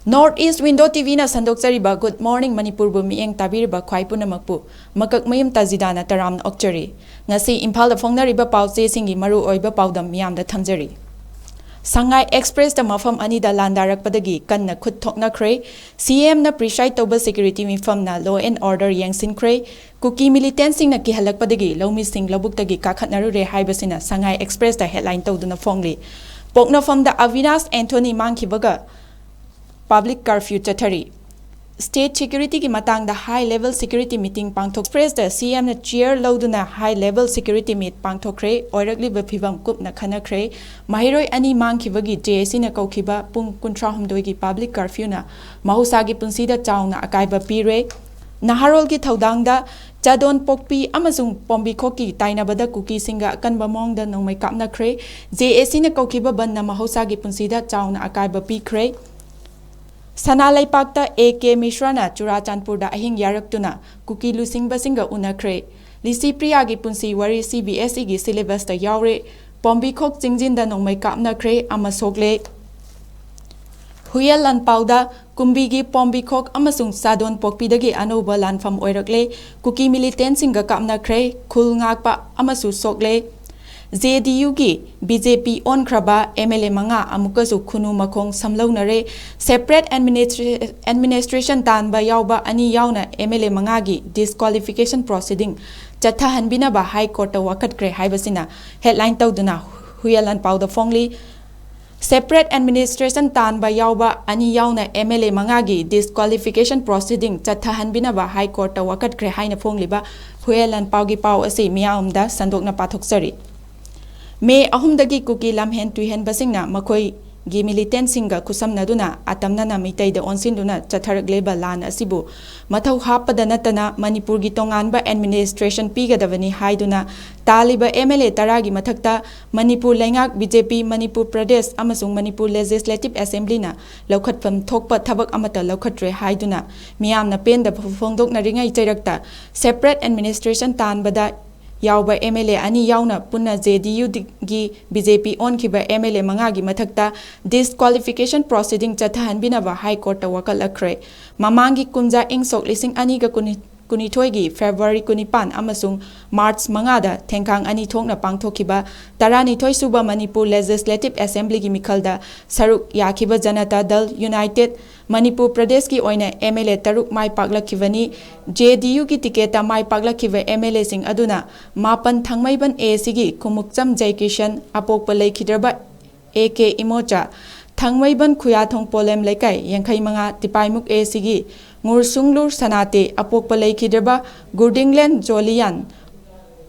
North East Window TV na sandokchariba Good Morning Manipur bu mieng tabiriba khwai punamakpu makak mayum tajidana taram okchari ngasi Imphal da fongnariba pauche singi maru oiba paudam miyam da thamjari Sangai Express da mafam ani da landarakpadagi kanna khut thoknakre CM na preside toba security mifam na law and order yangsinkre kuki militant sing na kihalakpadagi lawmi sing labuktagi kakhatnaru re haibasina Sangai Express da headline tawduna fongli pokna fam da Avinash Anthony mangkibaga Public curfew chathari State security ki matang da high level security meeting pangthok express da CM na chair lauduna high level security meet pangthokre oirakli ba phibam kup na khanakre mahiroi ani mangkhibagi JSC na kaukhiba pung 13 gi public curfew na mahusa gi punsi da chauna akaiba pire naharol gi thodang da chadon pokpi amasung pombi khoki tainabada kuki singa kanba mong da nongmai kapna kre JSC na kaukhiba ban na mahusa gi punsi da chauna akaiba pikre Sanalai Pakta �𝐃 𝐌𝐎𝐑𝐍𝐆 Churachandpurda ahing yaraktuna kuki lusing basinga unakre Lisi Priya gi punsi wari CBSE gi syllabus da yaure pombi khok jingjin da nongmai kapna kre amasokle Huyal lan pauda kumbi gi pombi khok amasung sadon pokpi dagi anoba lanfam oirakle kuki militant singa kapna kre khul ngakpa amasu sokle JDU ki BJP on kraba MLA manga amukasu khunu makhong samlaunare separate administration tan ba yauba ani yauna MLA manga gi disqualification proceeding chatha hanbina ba high court ta wakat kre haibasina headline tawduna huyalan pawda fongli separate administration tan ba yauba ani yauna MLA manga gi disqualification proceeding chatha hanbina ba high court ta wakat kre haina fongli ba huyalan pawgi paw ase miyamda sandokna pathoksari May ahumdagi kuki lamhen tuihen basingna makoi gi militant singa kusamnaduna atamna na mitay da onsinduna chathargleba lan asibu mathau hapada natana Manipur gi tonganba administration pigadavani haiduna taliba MLA taragi mathakta Manipur lengak BJP Manipur Pradesh amasung Manipur Legislative Assembly na laukhatpam thokpa thabak amata laukhatre haiduna miyamna penda phongdok na ringai chairakta separate administration tanbada Yauba MLA ani yauna punna JDU gi BJP on kiba MLA manga gi mathakta disqualification proceeding chathan binaba high court ta wakal akre mamangi kunja ingsok lising ani ga kunithoi gi February kunipan amasung March manga da thengkang ani thokna pangthokiba tarani thoi suba Manipur Legislative Assembly gi mikhalda saruk yakhiba Janata Dal United Manipur Pradesh ki oina MLA taruk mai paglakivani JDU ki tiketa mai paglakiva MLA sing aduna mapan thangmaiban AC gi kumukcham Jaikishan apokpa leikhidraba �𝐾 𝐌𝐎𝐑𝐍𝐆 thangmaiban khuyathong polem lekai yangkhai manga tipaimuk AC gi ngursunglur sanate apokpa leikhidraba Gurdingland Jolian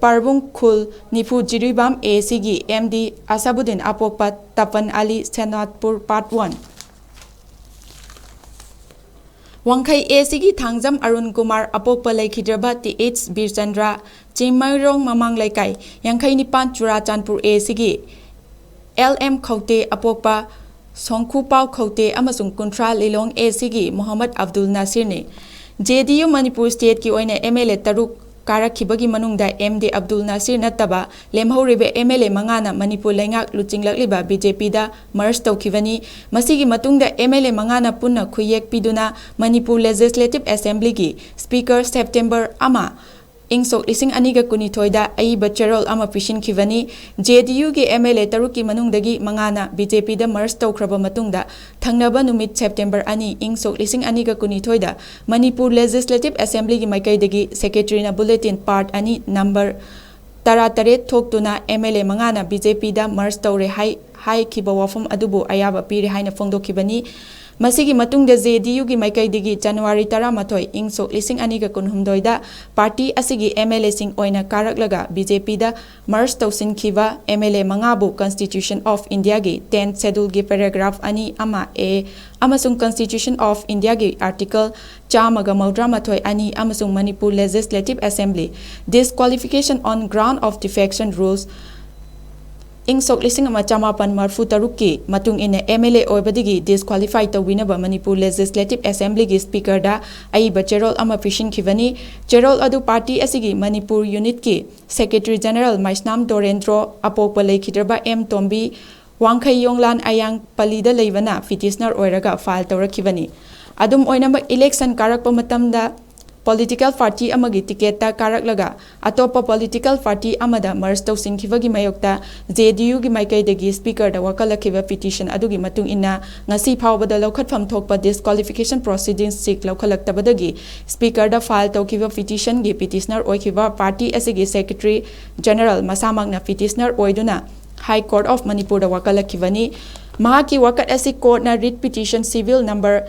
Parbung Khul Nifu Jiribam AC gi MD Asabuddin apokpa Tapan Ali Senatpur Part 1 Wangkai ACG Thangjam Arun Kumar apokpa leikhidraba TH Birchandra Chimairong Mamang Laikai Yangkai Nipan Churachandpur ACG LM Khote apokpa Songkhupau Khote amasung Kuntra Lilong ACG Muhammad Abdul Nasir ne JDU Manipur State ki oina MLA taruk karakibagi manungda MD Abdul Nasir nataba lemhoribe MLA mangana Manipur lengak luchinglakliba BJP da merge tawkhivani masigi matungda MLA mangana punna khuyek piduna Manipur Legislative Assembly gi Speaker September ama ingsok lising aniga kunithoida aiba cherol ama pishin khivani JDU gi MLA taruki manungdagi mangana BJP da merge tawkhraba matungda thangnaba numit September ani ingsok lising aniga kunithoida Manipur Legislative Assembly gi maikaidagi secretary na bulletin part ani number tara thoktuna MLA mangana BJP da merge tawre hai khiba wafam adubu ayaba pire haina phongdokhibani Masigi matungda JDU gi maikaidigi January 13 ingsok lising aniga kunhumdoi da party asigi MLA sing oina karaklaga BJP da merge tawsin khiba MLA mangabu Constitution of India gi 10th schedule gi paragraph ani ama A amasung Constitution of India gi article chamaga maudra ani amasung Manipur Legislative Assembly disqualification on ground of defection rules Ingsok lising ama chamapan marfu taruki matung ina MLA oibadigi disqualify tawinaba Manipur Legislative Assembly gi speaker da aiba cherol ama fishin khivani cherol adu party asigi Manipur unit ki Secretary General Maisnam Dorendro apokpa leikhidraba M Tombi Wangkhai Yonglan Ayang Palida Leivana Petitioner Oiraga file Taurakivani. Adum Oinamba election Karakpa Matamda Political Party Amagi Tiketa Karaklaga, Atopa Political Party Amada Marsto Sinkivagi Mayokta, JDU gi 𝐼𝐾 Speaker da Wakalakiva petition Adugi Matung Ina, Ngasi Pawbada Lokat Fam Thokpa disqualification proceedings Sik Lokalaktabadagi, Speaker da file Tokiva petition gi petitioner Oikiva Party Asigi Secretary General Masamagna petitioner Oiduna, High Court of Manipur da Wakalakivani, Mahaki Wakat Asik Court na writ petition civil number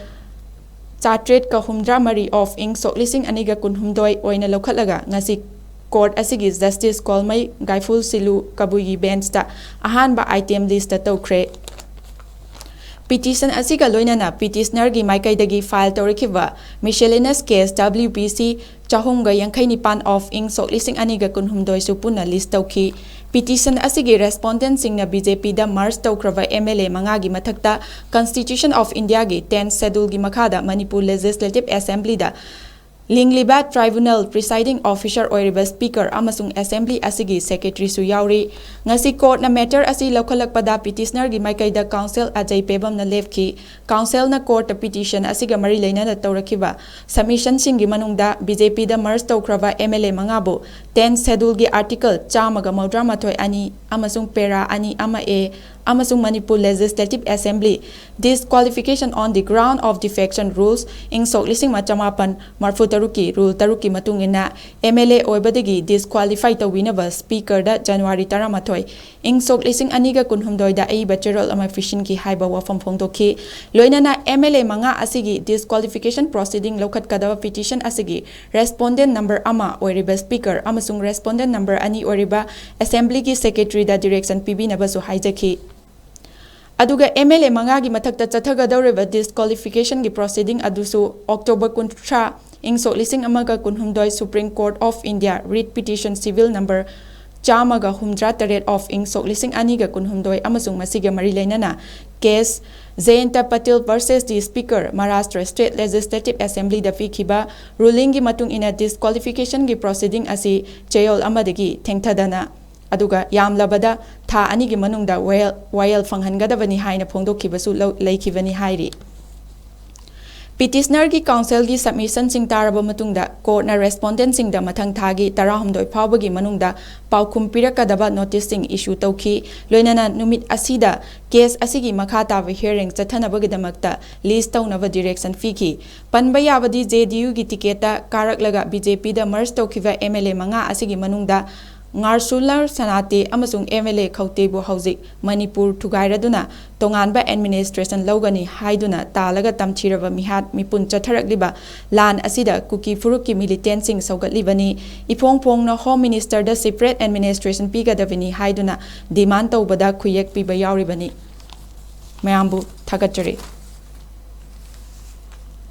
Chartred ka humdra mari of ing sok lising aniga kun humdoi oina lokalaga ngasi court asigi justice kolmai gaiful silu kabuyi bench ta ahan ba item list ta tokre petition asiga loinana petitioner gi 𝐼𝐾 file torikhiba miscellaneous case WPC chahumga yangkhai nipan of ing sok lising aniga kun humdoi supuna list tokhi petition asigi respondent singna BJP da march taukrava MLA mangagi mathakta Constitution of India gi 10th schedule gi makhada Manipur Legislative Assembly da Lingliba Tribunal presiding officer oiriba speaker amasung assembly asigi secretary su yauri ngasi court na matter asi lokhalakpada petitioner gi 𝐼𝐾 da council ajai pebam na lefki council na court da petition asiga mari leina na taurakhiba submission singi manungda BJP da merge taukrava MLA mangabu 10th schedule gi article chamaga maudra mathoi ani amasung para ani ama a amasung Manipur Legislative Assembly disqualification on the ground of defection rules ing sok lising machamapan marfu taruki rule taruki matungina MLA oibadagi disqualify tawinaba speaker da January 13 ing sok lising aniga kunhumdoi da ai bachelor ama fishing ki haiba wafam phongdoki loinana MLA manga asigi disqualification proceeding lokhat kadaba petition asigi respondent number ama oiriba speaker amasung respondent number ani oiriba assembly ki secretary da direction PB nabasu haijaki Aduga MLA mangagi mathakta chathagadawreba disqualification gi proceeding adusu October 13 ing sok lising amaga kunhumdoi Supreme Court of India writ petition civil number chamaga humdra taret of ing sok lising aniga kunhumdoi amasung masiga mari leinana case Jayanta Patil versus the Speaker Maharashtra State Legislative Assembly da fikhiba ruling gi matung ina disqualification gi proceeding asi chayol amadagi thengthadana aduga yamlabada tha anigi manungda wayal fanghangadabani haina phongdokhibasu leikibani hairi petitioner gi council gi submission sing taraba matungda court na respondent sing da mathang thagi 13 phawbagi manungda paukhum pirakadaba notice sing issue tawki loinana numit asida case asigi makha taba hearing chathanabagi damakta list tawnaba direction fiki panba yabadi JDU gi tiketa karaklaga BJP da merge tawkhiba MLA manga asigi manungda Ngarsular Sanate amasung MLA 𝐾 𝐌𝐻𝐃 Manipur Thugairaduna Tonganba administration logani haiduna talaga tamchiraba mihat mipun chatharagliba lan asida kuki furuki militant sing saugatlibani ipong na home minister da separate administration pigadavini haiduna demand tawbada khuyek piba yauribani mayambu thagachari